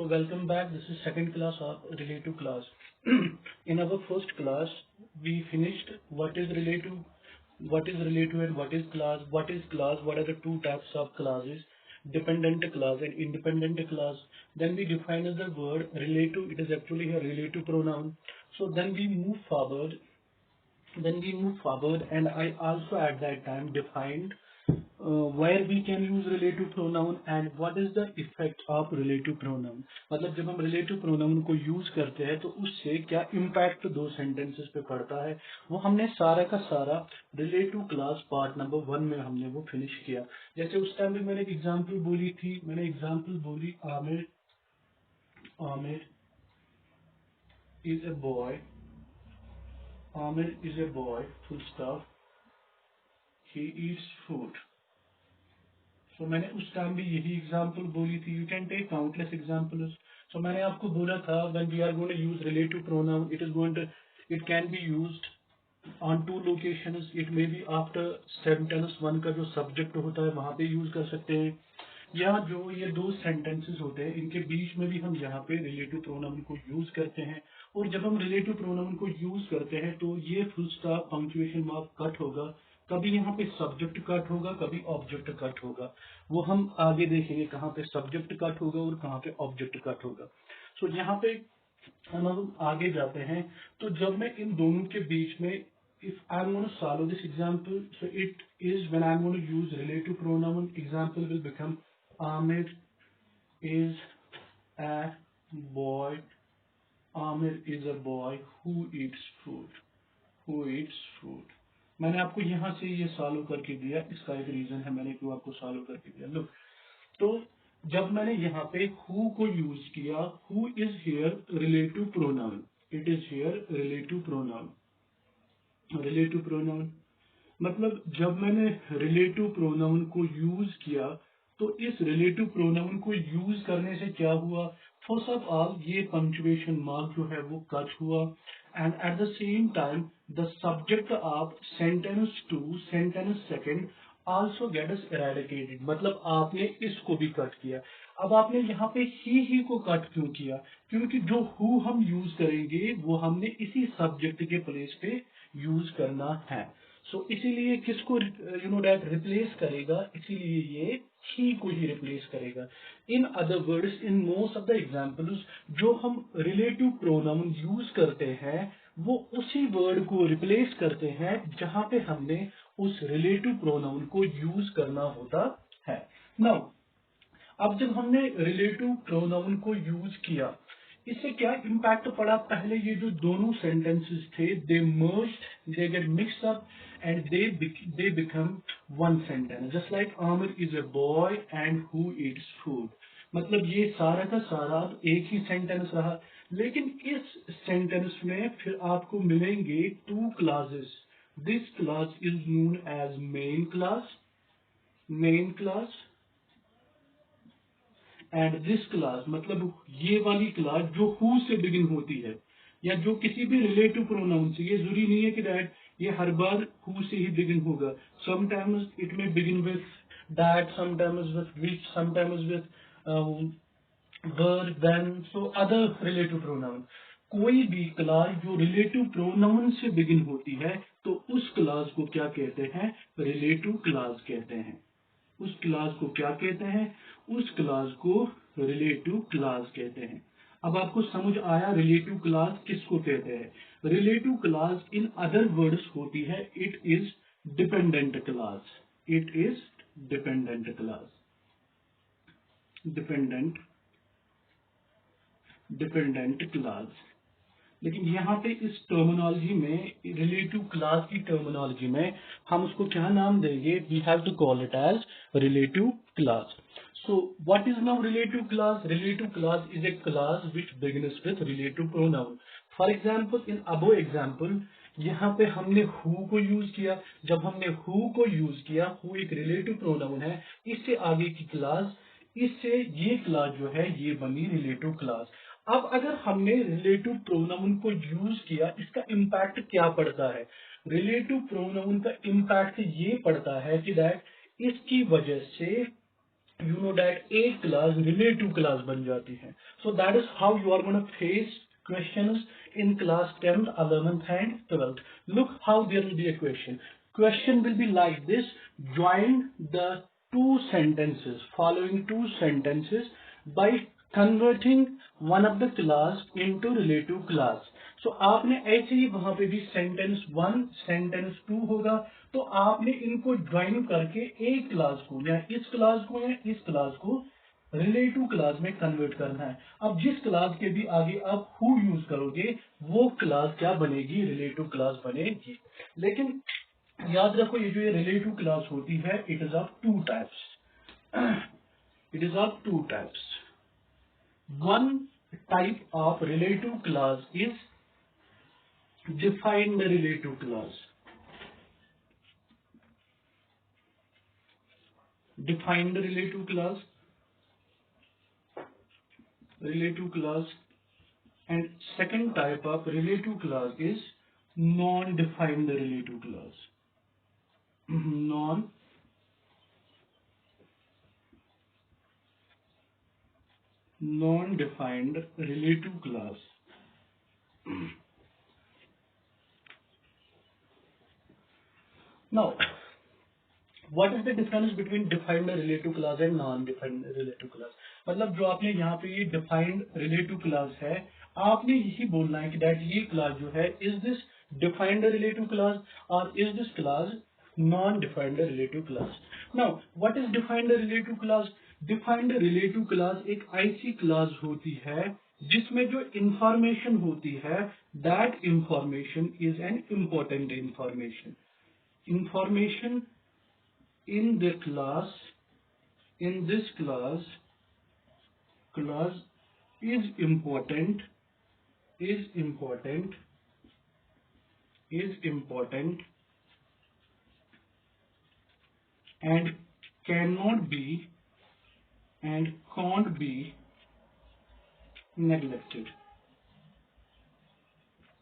So welcome back. This is second class of relative class. In our first class, we finished what is relative, and what is class, what are the two types of classes, dependent class and independent class. Then we define as the word relative. It is actually a relative pronoun. So then we move forward. And I also at that time defined where we can use relative pronoun and what is the effect of relative pronoun. मतलब जब हम relative pronoun को use करते हैं तो उससे क्या impact दो सेंटेंसेस पे पड़ता है, वो हमने सारा का सारा relative class पार्ट नंबर 1 में हमने वो फिनिश किया। जैसे उस टाइम पे मैंने एक एग्जांपल बोली थी, Aamir is a boy, full stop, he eats food. तो मैंने उस टाइम भी यही एग्जांपल बोली थी। You can take countless examples. So मैंने आपको बोला था when we are going to use relative pronoun, it can be used on two locations. It may be after sentence 1 का जो सब्जेक्ट होता है वहां पे यूज कर सकते हैं, या जो ये दो सेंटेंसेस होते हैं इनके बीच में भी हम यहाँ पे रिलेटिव प्रोनाउन को यूज करते हैं। और जब हम रिलेटिव प्रोनाउन को यूज करते हैं तो ये full stop, punctuation mark cut होगा, कभी यहाँ पे सब्जेक्ट कट होगा, कभी ऑब्जेक्ट कट होगा। वो हम आगे देखेंगे कहाँ पे सब्जेक्ट कट होगा और कहाँ पे ऑब्जेक्ट कट होगा। सो यहाँ पे हम आगे जाते हैं। तो जब मैं इन दोनों के बीच में, if I'm going to solve this example, so it is when I'm going to use relative pronoun, example will become Amir is a boy. Amir is a boy who eats food. Who eats food. मैंने आपको यहाँ से ये solve करके दिया, इसका एक reason है मैंने क्यों आपको सॉल्व करके दिया। लुक, तो जब मैंने यहाँ पे who को यूज किया, who is here relative pronoun. It is here relative pronoun. Relative pronoun मतलब जब मैंने रिलेटिव प्रोनाउन को यूज किया तो इस रिलेटिव प्रोनाउन को यूज करने से क्या हुआ, फर्स्ट ऑफ ऑल ये पंक्चुएशन मार्क जो है वो कट हुआ, and at the same time the subject of sentence 2, sentence second also gets eradicated. मतलब आपने इसको भी कट किया। अब आपने यहाँ पे ही को कट क्यों किया, क्योंकि जो हु हम यूज करेंगे वो हमने इसी सब्जेक्ट के प्लेस पे यूज करना है। सो इसीलिए किसको दैट रिप्लेस करेगा, इसीलिए ये ही को ही रिप्लेस करेगा। In other words, in most of the examples जो हम रिलेटिव प्रोनाउन यूज करते हैं वो उसी वर्ड को रिप्लेस करते हैं जहां पे हमने उस रिलेटिव प्रोनाउन को यूज करना होता है। नाउ अब जब हमने रिलेटिव प्रोनाउन को यूज किया, इससे क्या इम्पैक्ट पड़ा, पहले ये जो दोनों सेंटेंसेस थे they merged, they get mixed up and they become one sentence, just like Aamir is a boy and who eats food. मतलब ये सारा का सारा एक ही सेंटेंस रहा, लेकिन इस सेंटेंस में फिर आपको मिलेंगे two classes. This class is known as main class and this class, मतलब ये वाली क्लास जो हु से बिगिन होती है या जो किसी भी रिलेटिव प्रोनाउन से, ये जरूरी नहीं है कि दैट ये हर बार हु से ही बिगिन होगा। समटाइम्स इट में begin with that, sometimes with which, sometimes with were, when, so other relative pronoun. कोई भी क्लास जो रिलेटिव प्रोनाउन से बिगिन होती है तो उस क्लास को क्या कहते हैं, रिलेटिव क्लास कहते हैं। उस क्लास को क्या कहते हैं, उस क्लास को रिलेटिव क्लास कहते हैं। अब आपको समझ आया रिलेटिव क्लास किसको कहते हैं। Relative class in other words होती है it is dependent class. It is dependent class, dependent class. लेकिन यहाँ पे इस टर्मिनोलॉजी में, रिलेटिव क्लास की टर्मिनोलॉजी में हम उसको क्या नाम देंगे, we have to call it as relative class. So what is now relative class? Relative class is a class which begins with relative pronoun. For example in above example यहाँ पे हमने हु को यूज किया। जब हमने who co use किया, who एक relative pronoun है, इससे आगे की क्लास, इससे ये क्लास जो है ये बनी रिलेटिव क्लास। अब अगर हमने रिलेटिव प्रोनाउन को यूज किया, इसका इम्पैक्ट क्या पड़ता है? रिलेटिव प्रोनाउन का इम्पैक्ट ये पड़ता है कि दैट इसकी वजह से you know that एक class relative class बन जाती है. So that is how you are going to face questions in class 10th, 11th and 12th. Look how there will be a question. Question will be like this: join the two sentences, following two sentences by converting one of the class into relative class. So आपने ऐसे ही वहां पे भी sentence one sentence to होगा, तो आपने इनको join करके एक क्लास को या इस क्लास को या इस क्लास को रिलेटिव क्लास में कन्वर्ट करना है. अब जिस क्लास के भी आगे आप हु यूज करोगे वो क्लास क्या बनेगी, रिलेटिव क्लास बनेगी. लेकिन याद रखो ये जो ये रिलेटिव क्लास होती है, it is of two types. It is of two types. One type of relative class is defined relative class. Defined relative class, and second type of relative class is non-defined relative class. Non-defined relative class. Now, what is the difference between defined relative class and non-defined relative class? मतलब जो आपने यहाँ पे ये defined relative class है, आपने यही बोलना है कि that ये class जो है is this defined relative class or is this class non-defined relative class? Now, what is defined relative class? Defined relative class एक ऐसी class होती है जिसमें जो information होती है, that information is an important information. Information in the class, in this class is important, is important, is important, and cannot be and can't be neglected,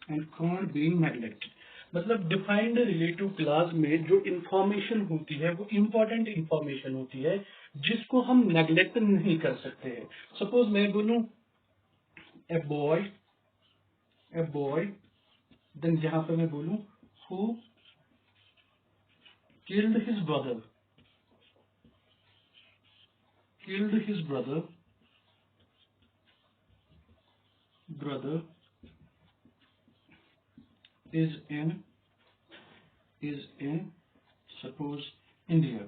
and can't be neglected. मतलब defined relative class में जो information होती है वो important information होती है जिसको हम नेग्लेक्ट नहीं कर सकते हैं. सपोज मैं बोलूं ए बॉय, देन जहां पे मैं बोलूं who killed his brother, brother is in suppose India.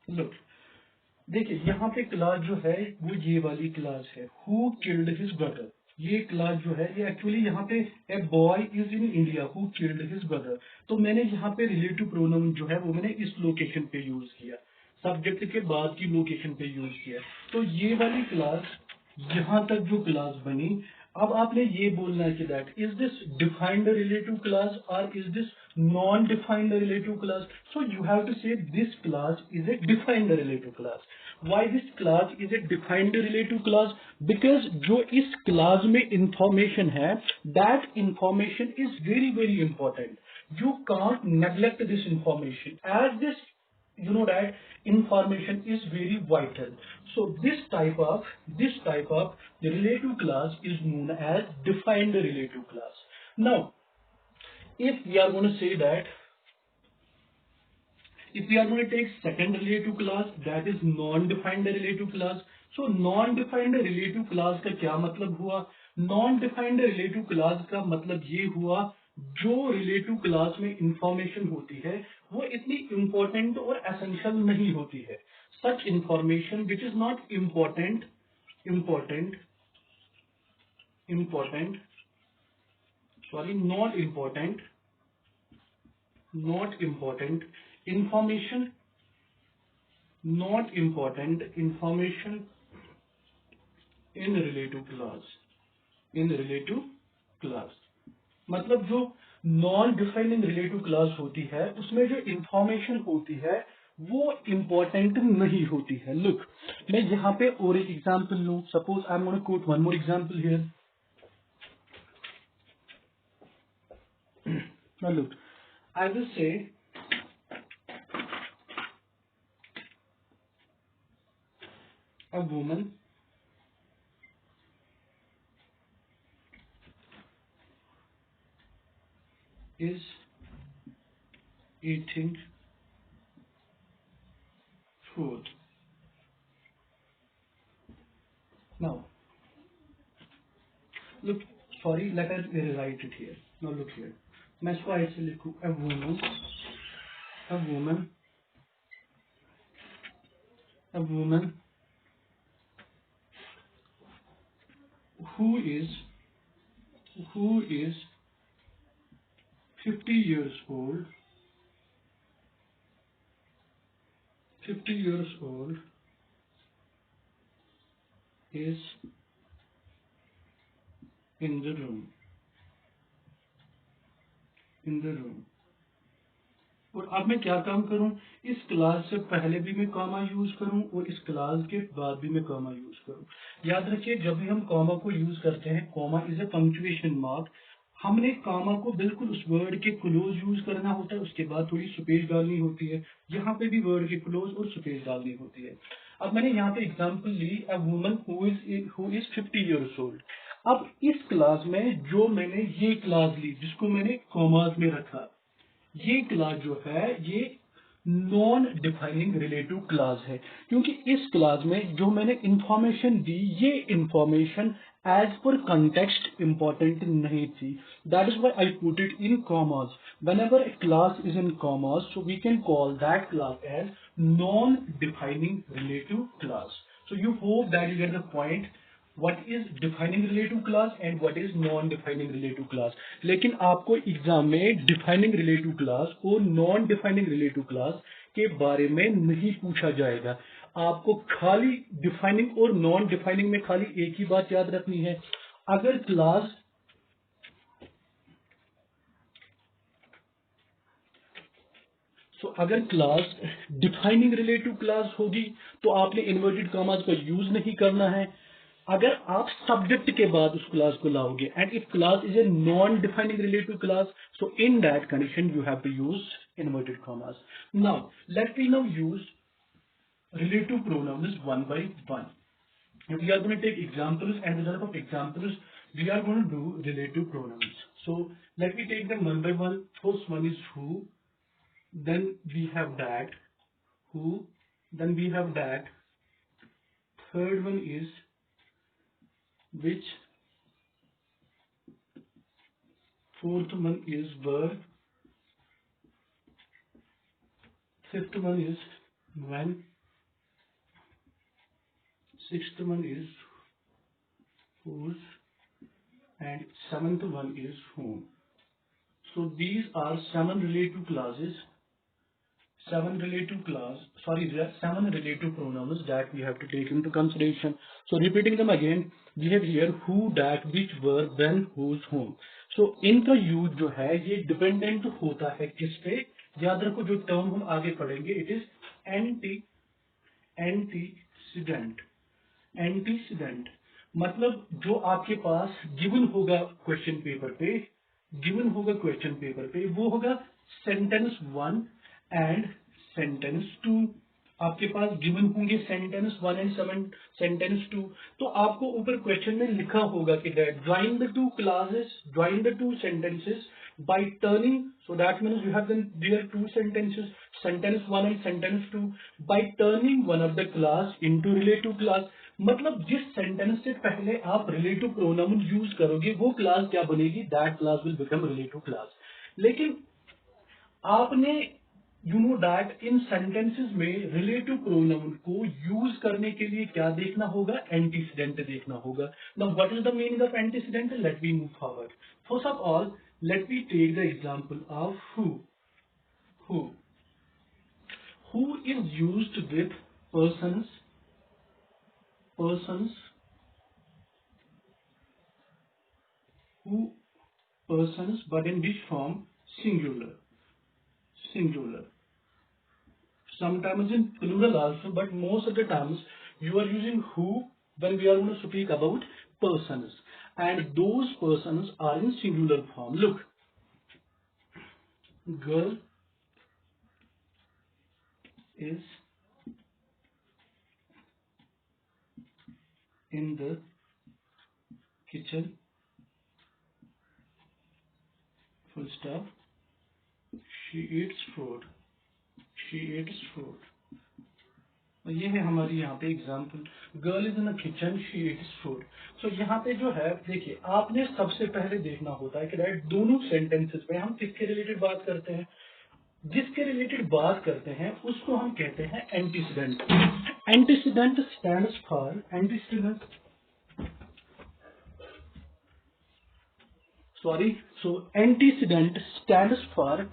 Look, देखिए यहाँ पे क्लास जो है वो ये वाली क्लास है हु किल्ड हिज ब्रदर. ये क्लास जो है ये एक्चुअली यहाँ पे a boy is in India who killed his brother. तो मैंने यहाँ पे रिलेटिव प्रोनाउन जो है वो मैंने इस लोकेशन पे यूज किया, सब्जेक्ट के बाद की लोकेशन पे यूज किया. तो ये वाली क्लास यहाँ तक जो क्लास बनी, अब आपने ये बोलना है कि that is this defined relative class और is this non defined relative class. So you have to say this class is a defined relative class. Why this class is a defined relative class? Because जो इस class में information है, that information is very very important. You can't neglect this information as this, you know that information is very vital. So this type of the relative class is known as defined relative class. Now, if we are going to say that, if we are going to take second relative class, that is non-defined relative class. So non-defined relative class का क्या मतलब हुआ? Non-defined relative class का मतलब ये हुआ जो relative class में information होती है वो इतनी important और essential नहीं होती है. Such information which is not important, not important information, not important information in relative class. मतलब जो नॉन डिफाइनिंग रिलेटिव क्लास होती है उसमें जो इंफॉर्मेशन होती है वो इम्पोर्टेंट नहीं होती है. लुक, मैं यहाँ पे और एक एग्जांपल लूं. Suppose I am gonna quote one more example here. Now look, I will say A woman is eating food. Now, look, sorry, let us rewrite it here. Now look here. मैं इसको ऐसे लिखूँ, a woman, a woman who is who is 50 years old, 50 years old is in the room, in the room. और अब मैं क्या काम करूं, इस क्लास से पहले भी मैं कॉमा यूज करूं और इस क्लास के बाद भी मैं कॉमा यूज करूं। याद रखिए, जब भी हम कॉमा को यूज करते हैं, comma is a punctuation mark, हमने कॉमा को बिल्कुल उस वर्ड के क्लोज यूज करना होता है, उसके बाद थोड़ी स्पेस डालनी होती है। यहाँ पे भी वर्ड के क्लोज और स्पेस डालनी होती है। अब मैंने यहाँ पे एग्जांपल ली, a woman who is 50 years old. अब इस क्लास में जो मैंने ये क्लास ली, जिसको मैंने कॉमास में रखा, ये क्लास जो है ये नॉन डिफाइनिंग रिलेटिव क्लास है, क्योंकि इस क्लास में जो मैंने इंफॉर्मेशन दी, ये information as per context important नहीं थी। That is why I put it in commas. whenever a class is in commas, so we can call that class as non-defining relative class. So you hope that you get the point, what is defining relative class and what is non-defining relative class। लेकिन आपको exam में defining relative class और non defining relative class के बारे में नहीं पूछा जाएगा। आपको खाली डिफाइनिंग और नॉन डिफाइनिंग में खाली एक ही बात याद रखनी है। अगर क्लास अगर क्लास डिफाइनिंग रिलेटिव क्लास होगी तो आपने इन्वर्टेड कॉमास का यूज नहीं करना है। अगर आप सब्जेक्ट के बाद उस क्लास को लाओगे, and if class is a non defining relative class, so in that condition you have to use inverted commas. Now let me now use relative pronouns one by one. And we are going to take examples, and with the help of examples, we are going to do relative pronouns. So let me take them one by one. First one is who, then we have that, who, then we have that. Third one is which. Fourth one is where. Fifth one is when. Sixth one is whose, and seventh one is whom. So these are seven relative classes, there are seven relative pronouns that we have to take into consideration. So repeating them again, we have here who, that, which, where, when, whose, whom. So इनका use जो है ये dependent होता है किस पे। याद रखो, जो टर्म हम आगे पढ़ेंगे, इट इज एंटीसीडेंट। एंटीसीडेंट मतलब जो आपके पास गिवन होगा क्वेश्चन पेपर पे, वो होगा sentence one and sentence two. आपके पास गिवन होंगे sentence one and sentence two. तो आपको ऊपर क्वेश्चन में लिखा होगा कि that join the two classes, join the two sentences by turning, so that means you have then there two sentences, sentence one and sentence two, by turning one of the class into relative class। मतलब जिस sentence से पहले आप relative pronoun use करोगे वो class क्या बनेगी, that class will become relative class. लेकिन आपने you know that in sentences में रिलेटिव प्रोनाउन को यूज करने के लिए क्या देखना होगा, एंटीसीडेंट देखना होगा। Now what is the meaning of antecedent, let me move forward. First of all, let me take the example of who. Who. Who is used with persons, persons, who, persons, but in which form? Singular. Singular. Sometimes in plural also, but most of the times you are using who when we are going to speak about persons. And those persons are in singular form. Look, girl is in the kitchen, full stop, she eats food, she eats food। और ये है हमारी यहाँ पे example, girl is in a kitchen, she eats food. So यहाँ पे जो है देखिए, आपने सबसे पहले देखना होता है कि राइट दोनों सेंटेंसेस में हम किसके रिलेटेड बात करते हैं। जिसके रिलेटेड बात करते हैं उसको हम कहते हैं antecedent. Antecedent stands for antecedent stands for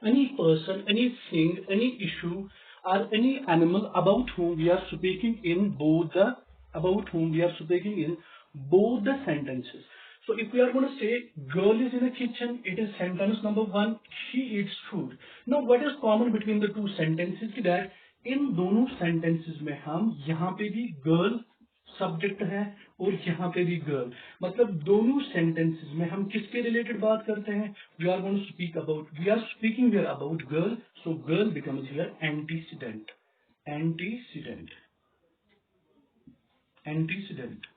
any person, anything, any issue, or any animal about whom we are speaking in both the sentences. So if we are going to say girl is in a kitchen, it is sentence number one, she eats food. Now what is common between the two sentences कि that इन दोनों sentences में हम यहाँ पे भी girl subject है और यहाँ पे भी गर्ल, मतलब दोनों सेंटेंसेस में हम किसके रिलेटेड बात करते हैं। We are speaking here about girl, so girl becomes here antecedent. Antecedent antecedent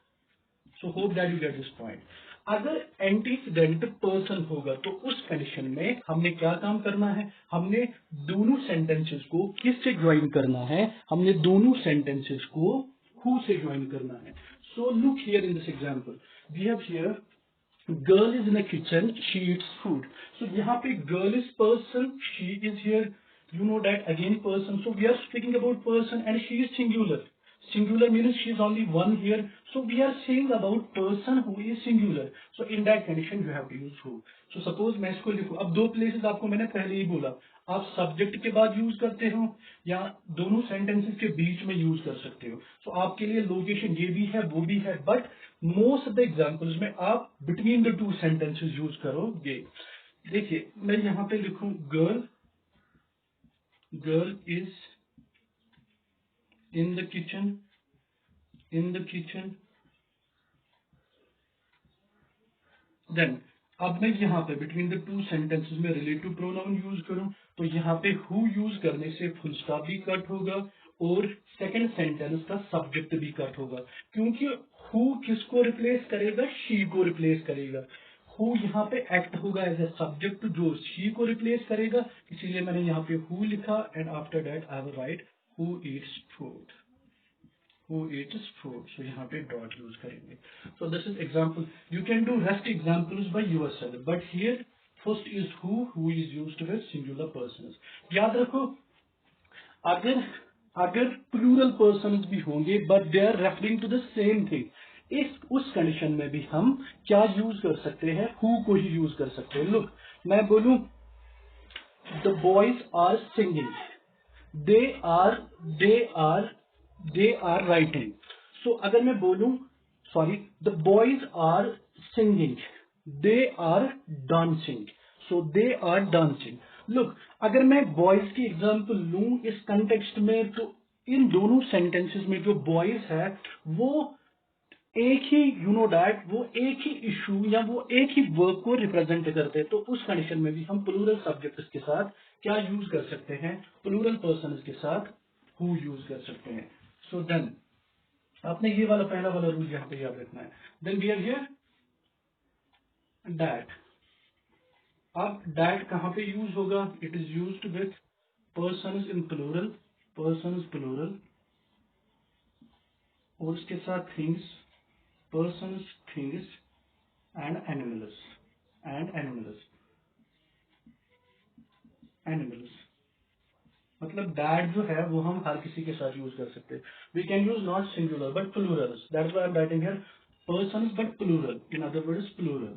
so hope that you get this point. अगर एंटीसीडेंट पर्सन होगा तो उस कंडीशन में हमने क्या काम करना है, हमने दोनों सेंटेंसेस को किससे ज्वाइन करना है, हमने दोनों सेंटेंसेस को who से ज्वाइन करना है। So look here in this example, we have here girl is in a kitchen, she eats food. So यहाँ पे girl is person, she is here, you know that again person, so we are speaking about person and she is singular means she is only one here, so we are saying about person who is singular, so in that condition you have to use who। so suppose मैं इसको लिखूं, अब दो places आपको मैंने पहले ही बोला, आप सब्जेक्ट के बाद यूज करते हो या दोनों सेंटेंसेस के बीच में यूज कर सकते हो। so आपके लिए लोकेशन ये भी है वो भी है, but most of the examples में आप between the two sentences use करोगे। देखिए मैं यहाँ पे लिखूं girl is in the kitchen, then अब मैं यहाँ पे बिटवीन द टू सेंटेंसेस में रिलेटिव प्रोनाउन यूज करूं तो यहाँ पे हु यूज करने से फुल स्टॉप भी कट होगा और सेकंड सेंटेंस का सब्जेक्ट भी कट होगा, क्योंकि हु किसको रिप्लेस करेगा, शी को रिप्लेस करेगा। हु यहाँ पे एक्ट होगा एज ए सब्जेक्ट जो शी को रिप्लेस करेगा, इसीलिए मैंने यहाँ पे हु लिखा and after that I will right who eats food, who eats food, so यहाँ पे dot use करेंगे। so this is example, you can do rest examples by yourself, but here first is who is used with singular persons। याद रखो अगर अगर plural persons भी होंगे but they are referring to the same thing, इस उस condition में भी हम क्या यूज कर सकते हैं, हु को ही यूज कर सकते हैं। लुक मैं बोलूं the boys are singing, they are they are writing. So अगर मैं बोलूं sorry the boys are singing, they are dancing, so they are dancing. Look अगर मैं बॉयज की एग्जांपल लूं इस कंटेक्स्ट में, तो इन दोनों सेंटेंसेस में जो बॉयज है वो एक ही वो एक ही इशू या वो एक ही वर्क को रिप्रेजेंट करते हैं, तो उस कंडीशन में भी हम प्लूरल सब्जेक्ट्स के साथ क्या यूज कर सकते हैं, प्लूरल पर्सन्स के साथ हु यूज कर सकते हैं। सो देन आपने ये वाला पहला वाला रूल यहाँ पे याद रखना है। Then we are here that. अब डैट कहाँ पे यूज होगा, it is used with persons in plural, और उसके साथ things, persons, things and animals मतलब दैट जो है वो हम हर किसी के साथ यूज कर सकते हैं। We can use not singular but plurals, that's why I am writing here persons but plural, in other words plural।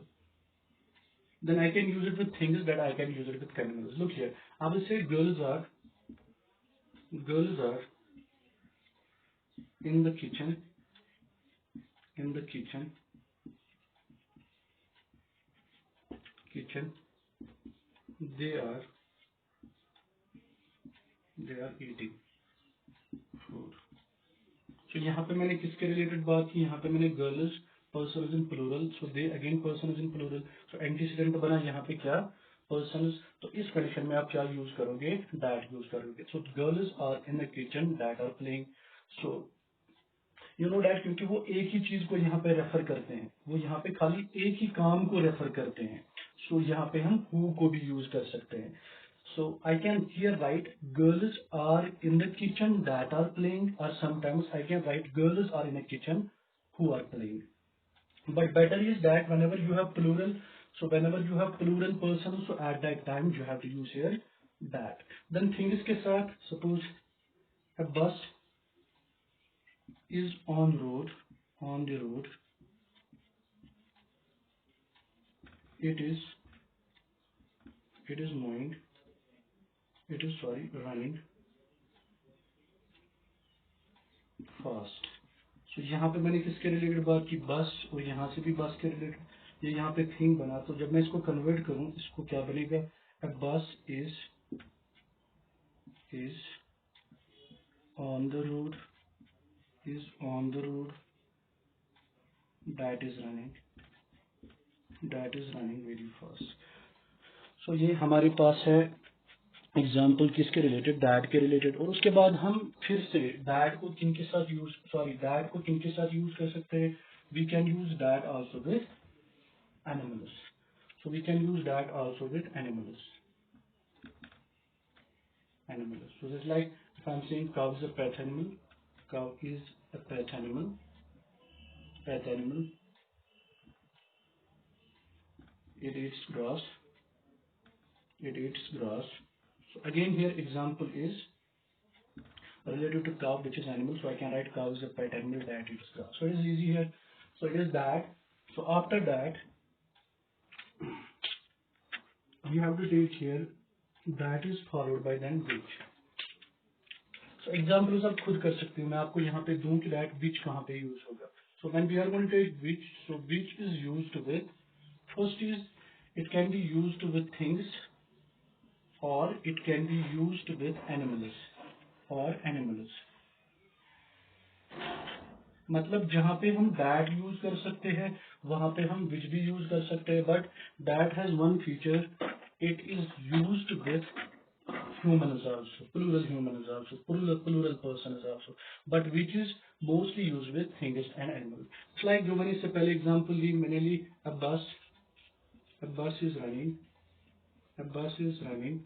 then I can use it with things, that I can use it with animals। look here, I will say girls are in the kitchen, they are eating food। तो यहाँ पे मैंने किसके related बात की, यहाँ पे मैंने girls, persons in plural, so they again persons in plural, so antecedent बना यहाँ पे क्या, पर्सन्स। तो इस कंडीशन में आप क्या यूज करोगे, दैट यूज करोगे। So girls are in the kitchen that are playing. So you know that, क्योंकि वो एक ही चीज को यहाँ पे रेफर करते हैं, वो यहाँ पे खाली एक ही काम को रेफर करते हैं। सो यहाँ पे हम हु को भी यूज कर सकते हैं। So I can here write girls are in the kitchen that are playing, और sometimes I can write girls are in a kitchen who are playing. But better is that whenever you have plural, so whenever you have plural person, so at that time you have to use here that. Then things के साथ, suppose a bus is on the road, it is, it is moving, it is sorry, running fast. So यहाँ पे मैंने किसके related बात की, बस, और यहाँ से भी बस के रिलेटेड, ये यहाँ पे थिंग बना, तो जब मैं इसको कन्वर्ट करूँ, इसको क्या बनेगा, a bus is on the road, is on the road, that is running, that is running very fast. So ये हमारे पास है एग्जाम्पल किसके रिलेटेड, दैट के रिलेटेड। और उसके बाद हम फिर से दैट को किन के साथ यूज, सॉरी दैट को किन के साथ यूज कर सकते हैं, we can use that also with animals. So we can use that also with animals, animals. So just like if I'm saying cow is a pet animal, cow is a pet animal, pet animal, it eats grass, it eats grass. So again here example is related to cow, which is animal, so I can write cow is a pet animal that eats grass. So it is easy here. So it is that. So after that, we have to take here that is followed by then which. So examples आप खुद कर सकते हो, मैं आपको यहाँ पे दूं कि that which कहाँ पे use होगा. So when we are going to take which, so which is used with, first is it can be used with things or it can be used with animals or animals. मतलब जहाँ पे हम that use कर सकते हैं वहां पे हम विच भी यूज कर सकते हैं, but that has one feature, it is used with humans also, plural humans also, plural persons also, but which is mostly used with things and animals. It's like जो मैंने इससे पहले एग्जांपल ली, मैंने ली a bus is running, a bus is running,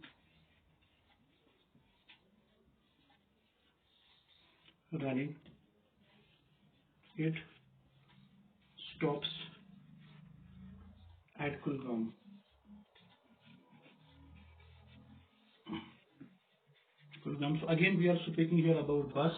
it stops at Kulgam. So again we are speaking here about bus.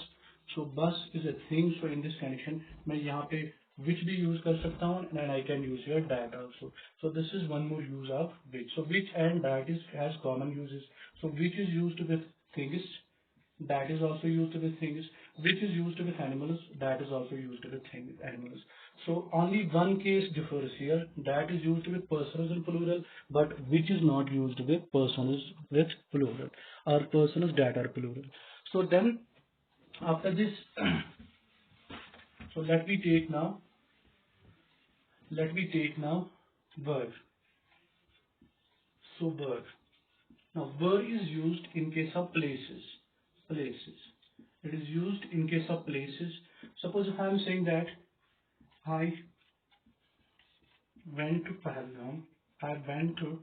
So bus is a thing. So in this condition मैं यहाँ पे which भी use कर सकता हूँ and I can use here that also. So this is one more use of which. So which and that is has common uses. So which is used with things, that is also used with things, which is used with animals, that is also used with animals. So only one case differs here, that is used with persons in plural, but which is not used with persons with plural or persons that are plural. So then after this, so let me take now verb. So verb. Now verb is used in case of places. Places. It is used in case of places. Suppose if I am saying that I went to Pahalgam, I went to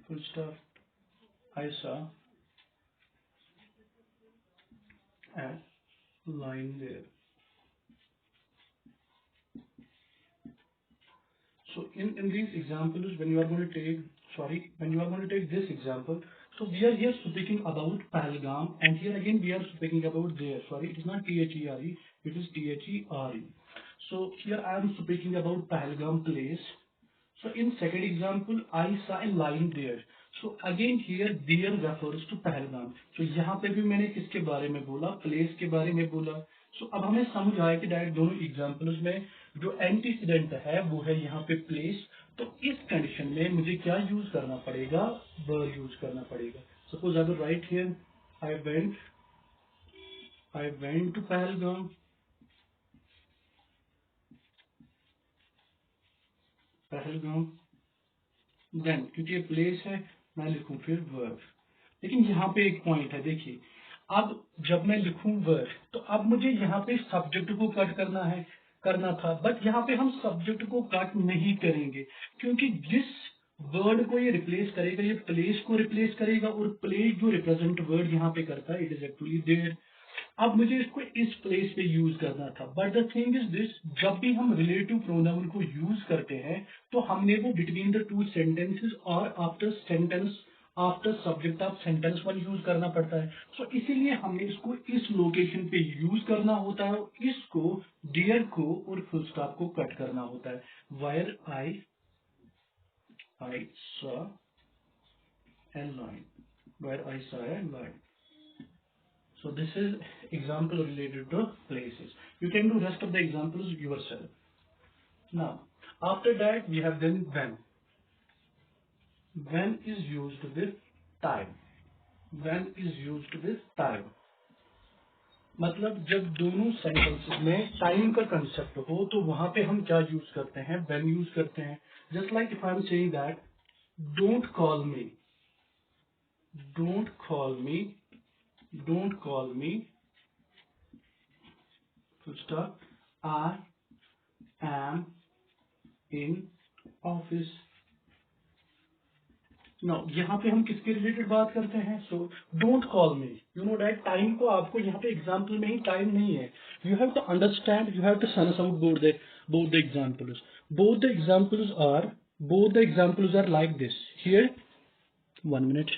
full stop, I saw a line there. So in these examples, when you are going to take, when you are going to take this example, so we are here speaking about Pahalgam, and here again we are speaking about there. Sorry, it is not There, it is There. So here I am speaking about Pahalgam place. So in second example, I saw a line there. So again here there refers to Pahalgam. So यहाँ पे भी मैंने किसके बारे में बोला, place के बारे में बोला. So अब हमें समझ आया कि डायरेक्ट दोनों एग्जाम्पल्स में जो एंटीसीडेंट है वो है यहाँ पे प्लेस. तो इस कंडीशन में मुझे क्या यूज करना पड़ेगा, वर्ब यूज करना पड़ेगा. Suppose I will write here I went to Pahalgam, Pahalgam. देन क्योंकि ये प्लेस है मैं लिखूं फिर वर्ब. लेकिन यहाँ पे एक पॉइंट है, देखिए अब जब मैं लिखूं वर, तो अब मुझे यहाँ पे सब्जेक्ट को कट करना था, बट यहाँ पे हम सब्जेक्ट को कट नहीं करेंगे, क्योंकि जिस वर्ड को ये रिप्लेस करेगा, ये प्लेस को रिप्लेस करेगा, और प्लेस जो रिप्रेजेंट वर्ड यहाँ पे करता है, इट इज एक्चुअली देयर। अब मुझे इसको इस प्लेस पे यूज करना था, but the thing is this, जब भी हम रिलेटिव प्रोनाउन को यूज करते हैं, तो हमने वो बिटवीन द टू सेंटेंसेस और after subject of sentence one use करना पड़ता है। सो इसीलिए हमने इसको इस लोकेशन पे यूज करना होता है, और इसको डियर को और फुल स्टॉप को कट करना होता है। Wire I saw a line, wire I saw a line. So this is example related to places. You can do rest of the examples yourself. Now, after that we have then when. When is used with time. When is used with time. मतलब जब दोनों sentences में time का concept हो, तो वहां पे हम क्या यूज करते हैं, when यूज करते हैं। Just like if I am saying that, don't call me, don't call me, don't call me, full stop, I am in office। No, यहाँ पे हम किसके रिलेटेड बात करते हैं। So don't call me, you know that time को आपको यहाँ पे एग्जाम्पल में ही टाइम नहीं है। You have to understand, you have to sense out both the examples. Both the examples are like this. Here, 1 minute.